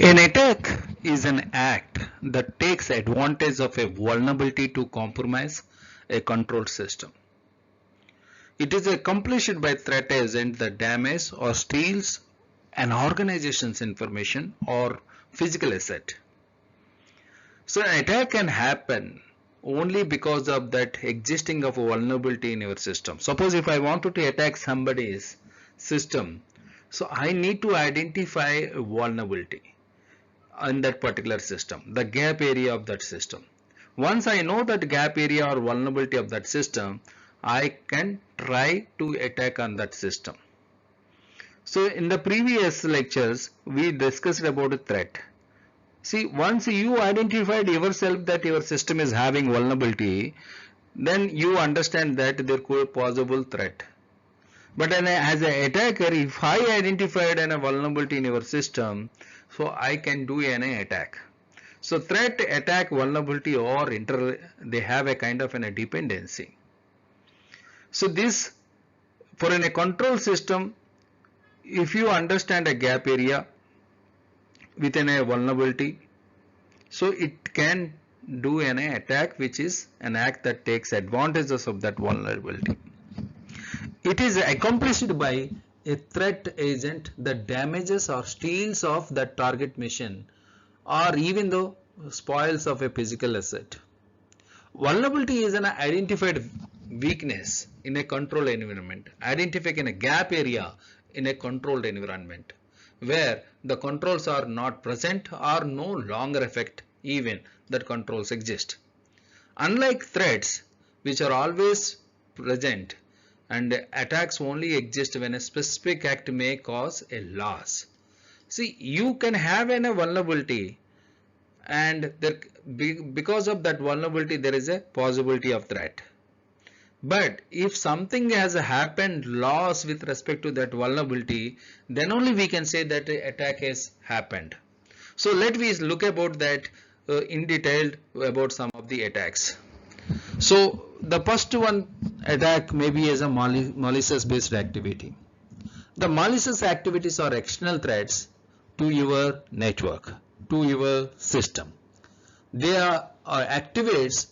An attack is an act that takes advantage of a vulnerability to compromise a control system. It is accomplished by threat agent that damages or steals an organization's information or physical asset. So an attack can happen only because of that existing of a vulnerability in your system. Suppose if I wanted to attack somebody's system, so I need to identify a vulnerability in that particular system, the gap area of that system. Once I know that gap area or vulnerability of that system, I can try to attack on that system. So in the previous lectures, we discussed about a threat. See, once you identified yourself that your system is having vulnerability, then you understand that there could be possible threat. But as an attacker, if I identified a vulnerability in your system, so I can do an attack. So threat, attack, vulnerability or they have a kind of a dependency. So this, for a control system, if you understand a gap area within a vulnerability, so it can do an attack, which is an act that takes advantages of that vulnerability. It is accomplished by a threat agent that damages or steals of the target machine or even though spoils of a physical asset. Vulnerability is an identified weakness in a controlled environment, identifying a gap area in a controlled environment where the controls are not present or no longer affect even that controls exist. Unlike threats which are always present, and attacks only exist when a specific act may cause a loss. See, you can have a vulnerability and because of that vulnerability there is a possibility of threat. But if something has happened loss with respect to that vulnerability, then only we can say that the attack has happened. So let me look about that in detail about some of the attacks. So the first one attack may be as a malicious based activity. The malicious activities are external threats to your network, to your system. They are activates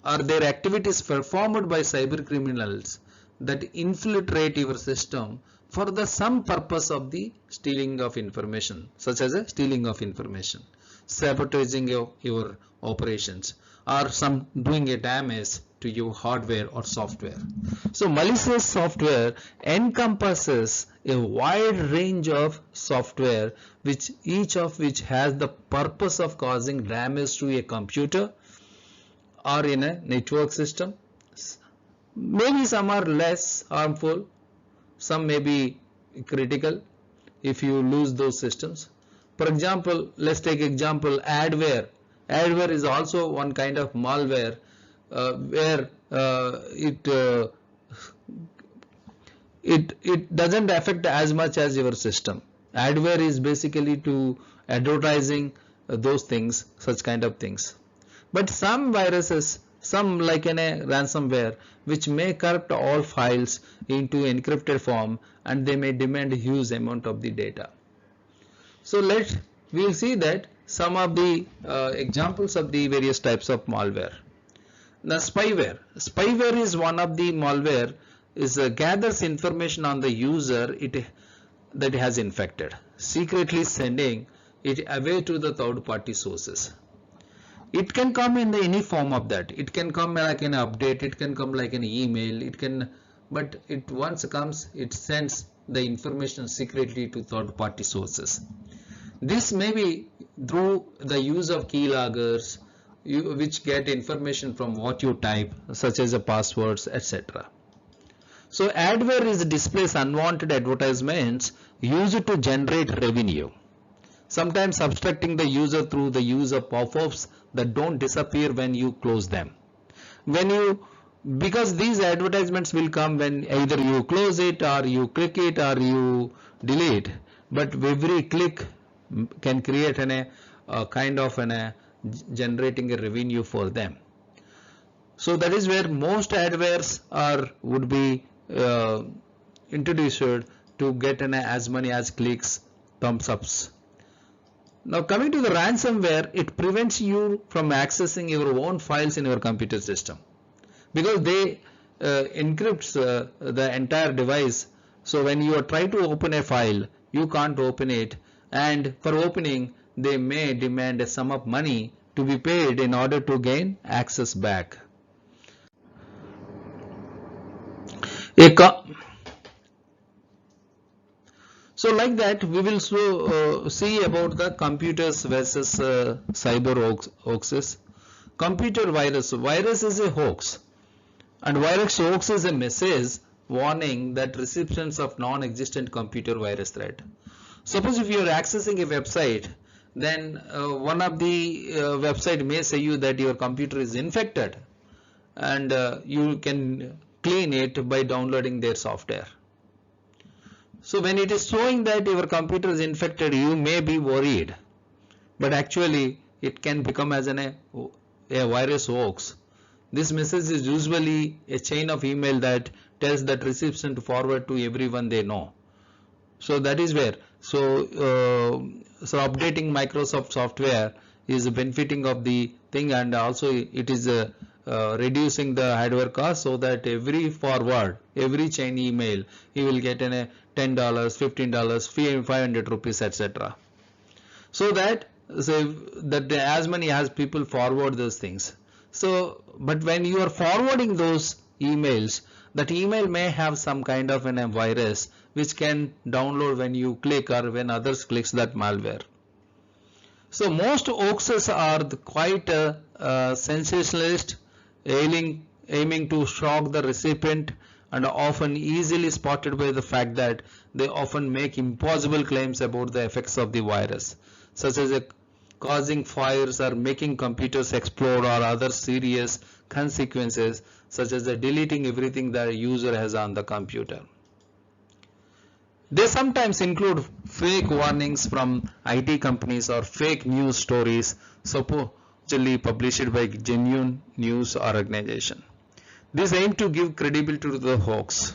or their activities performed by cyber criminals that infiltrate your system for the some purpose of the stealing of information, such as a stealing of information, sabotaging your operations, or some doing a damage to your hardware or software. So malicious software encompasses a wide range of software which each of which has the purpose of causing damage to a computer or in a network system. Maybe some are less harmful, some may be critical if you lose those systems. For example, let's take example adware. Adware is also one kind of malware where it doesn't affect as much as your system. Adware is basically to advertising those things, such kind of things. But some viruses, some like a ransomware, which may corrupt all files into encrypted form, and they may demand a huge amount of the data. So we'll see that some of the examples of the various types of malware. The spyware. Spyware is one of the malware is gathers information on the user that has infected, secretly sending it away to the third party sources. It can come in any form of that. It can come like an update, it can come like an email, but it once comes, it sends the information secretly to third party sources. This may be through the use of keyloggers, which get information from what you type, such as the passwords, etc. So adware is displays unwanted advertisements used to generate revenue, sometimes obstructing the user through the use of pop-ups that don't disappear when you close them. Because these advertisements will come when either you close it or you click it or you delete, but every click can create a kind of generating a revenue for them. So that is where most adwares would be introduced to get as many as clicks, thumbs ups. Now coming to the ransomware, it prevents you from accessing your own files in your computer system because they encrypts the entire device. So when you are trying to open a file, you can't open it, and for opening they may demand a sum of money to be paid in order to gain access back. So like that we will see about the computers versus cyber hoaxes. Computer virus. Virus is a hoax, and virus hoax is a message warning that recipients of non-existent computer virus threat. Suppose if you are accessing a website, then one of the website may say you that your computer is infected, and you can clean it by downloading their software. So when it is showing that your computer is infected, you may be worried, but actually it can become as a virus hoax. This message is usually a chain of email that tells that recipient to forward to everyone they know. So that is where, so updating Microsoft software is benefiting of the thing, and also it is reducing the hardware cost, so that every forward, every chain email, you will get a $10, $15, 500 rupees, etc. So that as many as people forward those things. So, but when you are forwarding those emails, that email may have some kind of a virus which can download when you click or when others clicks that malware. So most hoaxes are quite sensationalist, aiming to shock the recipient, and often easily spotted by the fact that they often make impossible claims about the effects of the virus, such as causing fires or making computers explode, or other serious consequences such as deleting everything the user has on the computer. They sometimes include fake warnings from IT companies or fake news stories supposedly published by genuine news organization. These aim to give credibility to the hoax.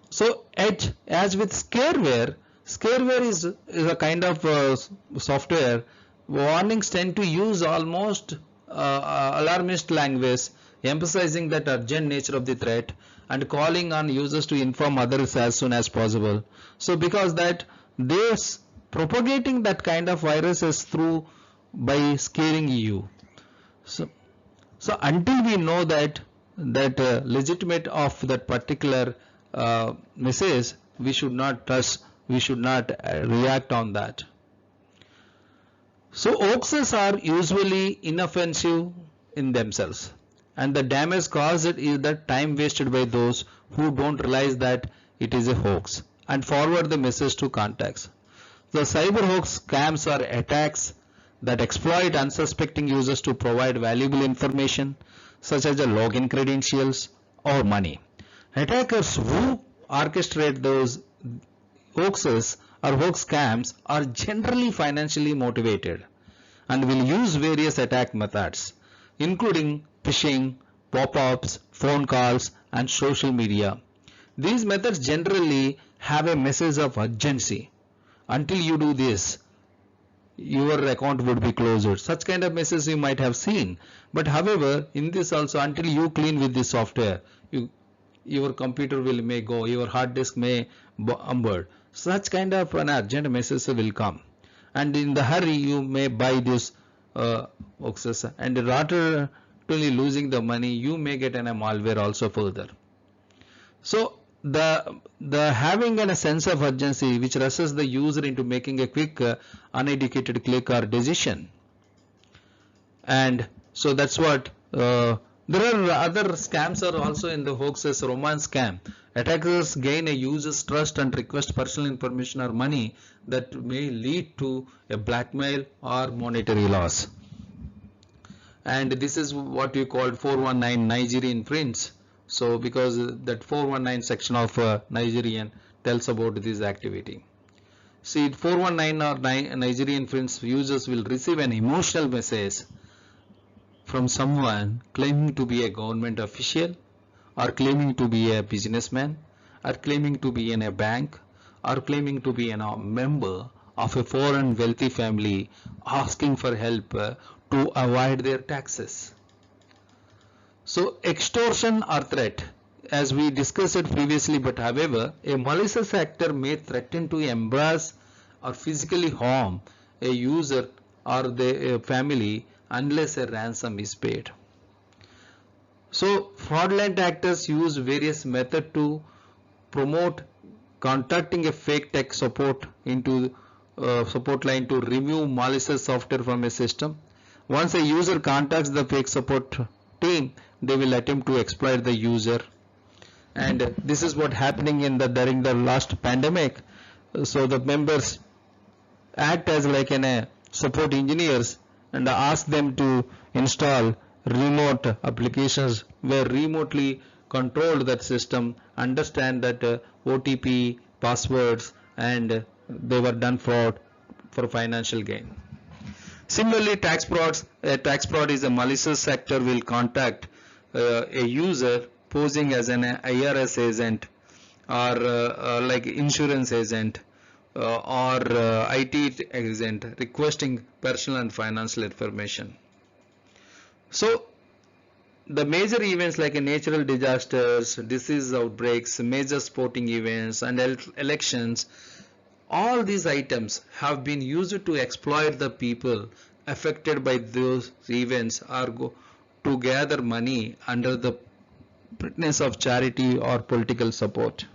So as with scareware is a kind of software. Warnings tend to use almost alarmist language, emphasizing that urgent nature of the threat and calling on users to inform others as soon as possible. So because that they propagating that kind of viruses through by scaring you. So until we know that legitimate of that particular message, we should not trust, we should not react on that. So hoaxes are usually inoffensive in themselves, and the damage caused is the time wasted by those who don't realize that it is a hoax and forward the message to contacts. The cyber hoax scams are attacks that exploit unsuspecting users to provide valuable information such as the login credentials or money. Attackers who orchestrate those hoaxes or hoax scams are generally financially motivated and will use various attack methods, including phishing, pop-ups, phone calls, and social media. These methods generally have a message of urgency. Until you do this, your account would be closed. Such kind of messages you might have seen. But however, in this also, until you clean with this software, your computer may go, your hard disk may umbered. Such kind of an urgent message will come, and in the hurry you may buy this hoaxes, and rather than losing the money, you may get a malware also further. So the having a sense of urgency which rushes the user into making a quick uneducated click or decision, and so that's what there are other scams are also in the hoaxes. Romance scam. Attackers gain a user's trust and request personal information or money that may lead to a blackmail or monetary loss. And this is what we call 419 Nigerian prince. So because that 419 section of Nigerian tells about this activity. See, 419 or Nigerian prince users will receive an emotional message from someone claiming to be a government official, or claiming to be a businessman, or claiming to be in a bank, or claiming to be a member of a foreign wealthy family asking for help to avoid their taxes. So extortion or threat, as we discussed it previously, but however, a malicious actor may threaten to embarrass or physically harm a user or the family unless a ransom is paid. So fraudulent actors use various methods to promote contacting a fake tech support line to remove malicious software from a system. Once a user contacts the fake support team, they will attempt to exploit the user, and this is what happening during the last pandemic. So the members act as like support engineers and ask them to install remote applications where remotely control that system, understand that OTP, passwords, and they were done fraud for financial gain. Similarly, a tax fraud is a malicious actor will contact a user posing as an IRS agent or like insurance agent or IT agent requesting personal and financial information. So the major events like natural disasters, disease outbreaks, major sporting events and elections, all these items have been used to exploit the people affected by those events or to gather money under the pretense of charity or political support.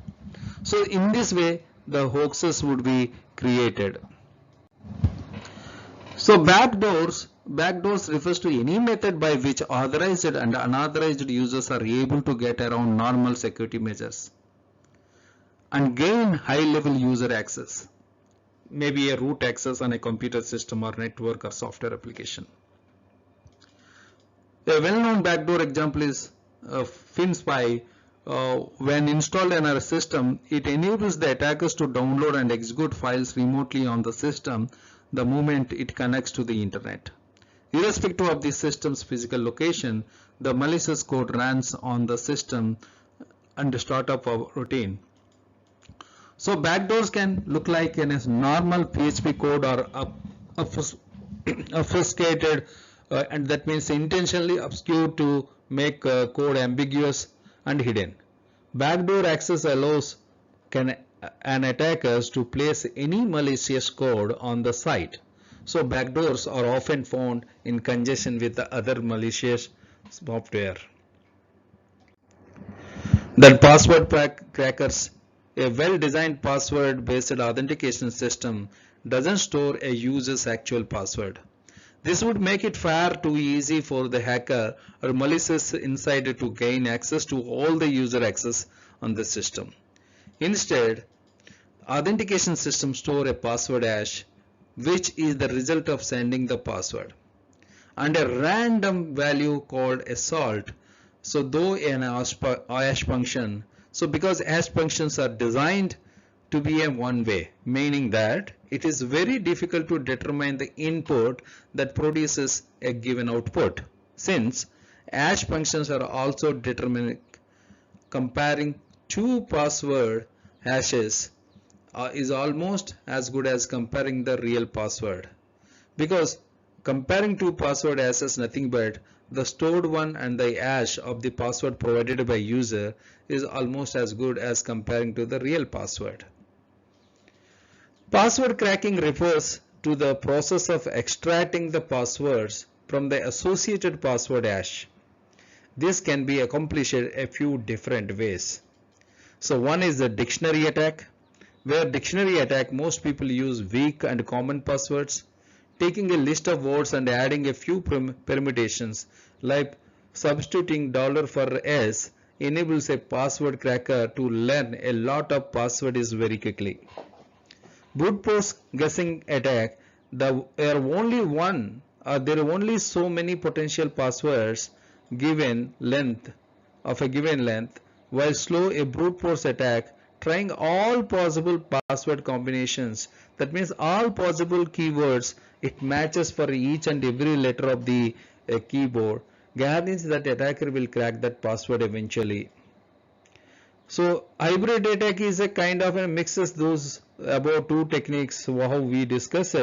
So in this way the hoaxes would be created. So backdoors refers to any method by which authorized and unauthorized users are able to get around normal security measures and gain high-level user access, maybe a root access on a computer system or network or software application. A well-known backdoor example is FinSpy. When installed in our system, it enables the attackers to download and execute files remotely on the system the moment it connects to the internet. Irrespective of the system's physical location, the malicious code runs on the system and startup routine. So backdoors can look like in a normal PHP code or obfuscated, and that means intentionally obscured to make code ambiguous and hidden. Backdoor access allows an attackers to place any malicious code on the site. So backdoors are often found in conjunction with the other malicious software. That password crackers, a well-designed password-based authentication system doesn't store a user's actual password. This would make it far too easy for the hacker or malicious insider to gain access to all the user access on the system. Instead, authentication systems store a password hash, which is the result of sending the password, and a random value called a salt. So though an hash function, so because hash functions are designed to be a one way, meaning that it is very difficult to determine the input that produces a given output, since hash functions are also deterministic. Comparing two password hashes is almost as good as comparing the real password, because comparing two password hashes nothing but the stored one and the hash of the password provided by user is almost as good as comparing to the real password. Password cracking refers to the process of extracting the passwords from the associated password hash. This can be accomplished a few different ways. So one is the dictionary attack, where dictionary attack most people use weak and common passwords, taking a list of words and adding a few permutations like substituting $$ for S enables a password cracker to learn a lot of passwords very quickly. Brute force guessing attack, there are only so many potential passwords given length, while slow a brute force attack trying all possible password combinations, that means all possible keywords it matches for each and every letter of the keyboard, guarantees that attacker will crack that password eventually. So hybrid attack is a kind of a mixes those about two techniques how we discussed.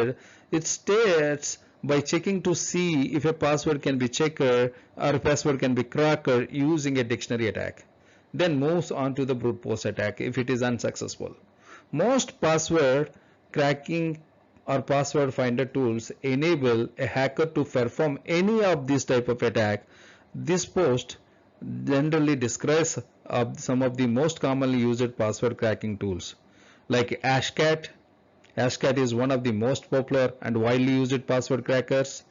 It starts by checking to see if a password can be checked or a password can be cracked using a dictionary attack. Then moves on to the brute force attack if it is unsuccessful. Most password cracking or password finder tools enable a hacker to perform any of these type of attack. This post generally describes some of the most commonly used password cracking tools like Hashcat. Hashcat is one of the most popular and widely used password crackers.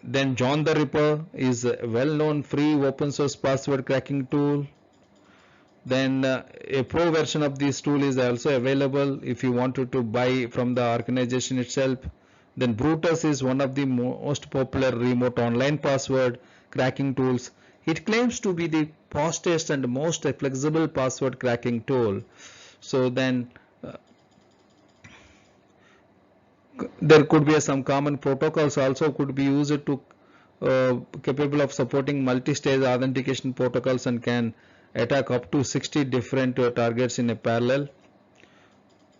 Then John the Ripper is a well-known free open source password cracking tool. Then a pro version of this tool is also available if you wanted to buy from the organization itself. Then Brutus is one of the most popular remote online password cracking tools. It claims to be the fastest and most flexible password cracking tool. So then there could be some common protocols also could be used to capable of supporting multi-stage authentication protocols and can attack up to 60 different targets in a parallel.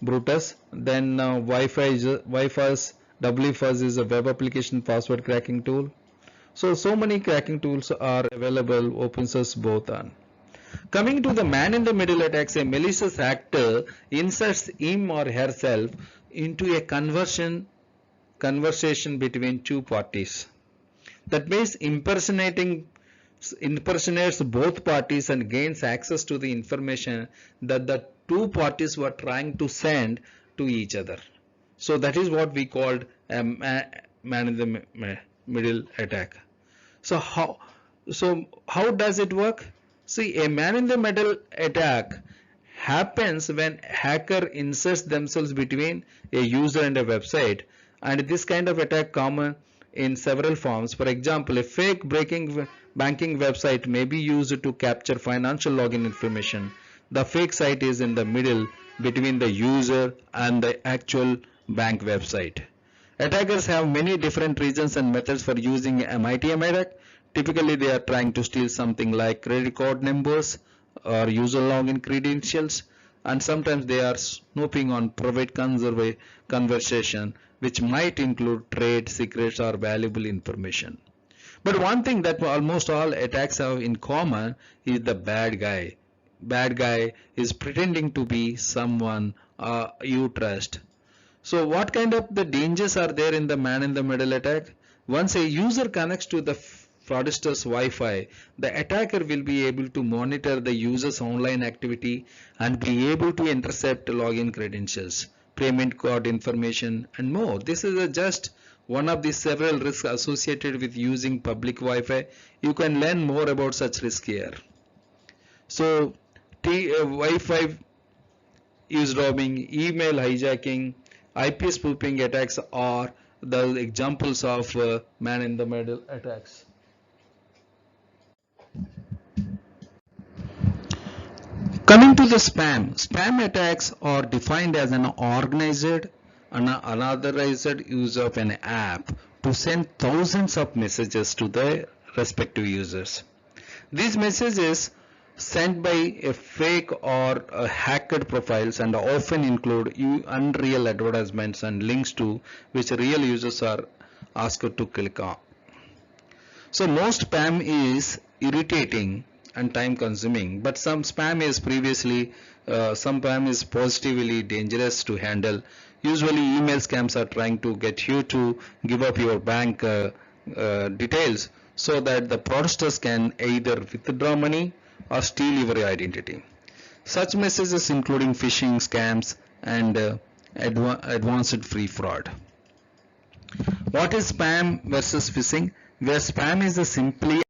Brutus. Then Wi-Fi's WFuzz is a web application password cracking tool. So many cracking tools are available open source both on. Coming to the man in the middle attacks, a malicious actor inserts him or herself into a conversation between two parties. That means impersonates both parties and gains access to the information that the two parties were trying to send to each other. So that is what we called a man in the middle attack. So how does it work? See, a man in the middle attack happens when hacker inserts themselves between a user and a website, and this kind of attack common in several forms. For example, a fake banking website may be used to capture financial login information. The fake site is in the middle between the user and the actual bank website. Attackers have many different reasons and methods for using a MITM attack. Typically, they are trying to steal something like credit card numbers or user login credentials, and sometimes they are snooping on private conversation, which might include trade secrets or valuable information. But one thing that almost all attacks have in common is the bad guy. Bad guy is pretending to be someone you trust. So what kind of the dangers are there in the man in the middle attack? Once a user connects to the fraudster's Wi-Fi, the attacker will be able to monitor the user's online activity and be able to intercept login credentials, payment card information, and more. This is just one of the several risks associated with using public Wi-Fi. You can learn more about such risks here. So Wi-Fi use robbing, email hijacking, IP spoofing attacks are the examples of man in the middle attacks. Coming to the spam attacks are defined as an organized and unauthorized use of an app to send thousands of messages to the respective users. These messages sent by a fake or hacked profiles and often include unreal advertisements and links to which real users are asked to click on. So most spam is irritating and time consuming, but some spam is positively dangerous to handle. Usually email scams are trying to get you to give up your bank details so that the fraudsters can either withdraw money or steal your identity. Such messages including phishing scams and advanced free fraud. What is spam versus phishing? Where spam is simply